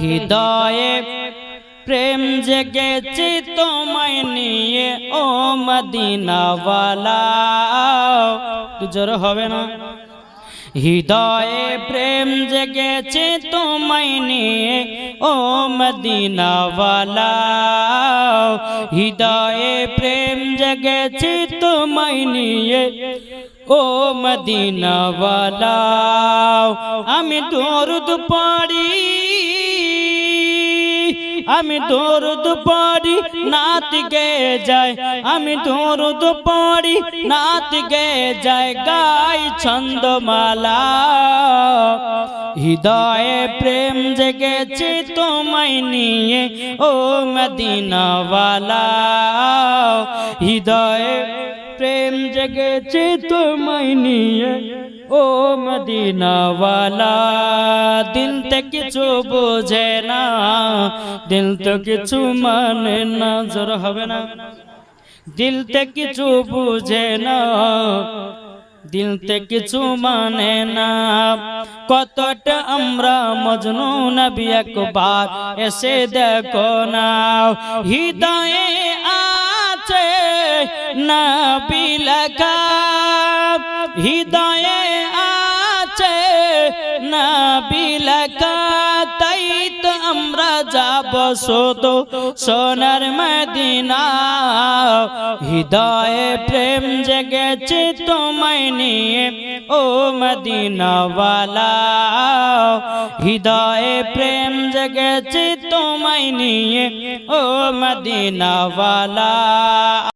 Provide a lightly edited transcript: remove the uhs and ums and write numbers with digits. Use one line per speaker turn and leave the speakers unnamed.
হৃদয়ে প্রেম জেগেছে তোমায় নিয়ে ও মদিনাওয়ালা। জোর হবে না? হৃদয়ে প্রেম জেগেছে তোমায় নিয়ে ও মদিনাওয়ালা। হৃদয়ে প্রেম জেগেছে তোমায় নিয়ে ও মদিনাওয়ালা। আমি দরুদ পড়ি, আমি দরুদ পড়ি নাত গে যায়, আমি দরুদ পড়ি নাত গে যায়, গাই ছন্দমালা। হৃদয়ে প্রেম জেগেছে তোমায় নিয়ে ও মদিনাওয়ালা। হৃদয়ে প্রেম জেগেছে তোমায় নিয়ে ও মদিনাওয়ালা। দিল তো কিছু বোঝে না, দিল তো কিছু মানে না। জোর হবে না? দিল তো কিছু বুঝে না, দিল তো কিছু মানে না। কতটা আমরা মজনু, নবী একবার এসে দেখো না। হৃদয়ে আছে নবী লেখা, হৃদয়ে আছে নবী লেখা, তাই তো আমরা যাব শুধু সোনার মদিনা। হৃদয়ে প্রেম জেগেছে তোমায় নিয়ে ও মদিনাওয়ালা। হৃদয়ে প্রেম জেগেছে তোমায় নিয়ে ও মদিনাওয়ালা।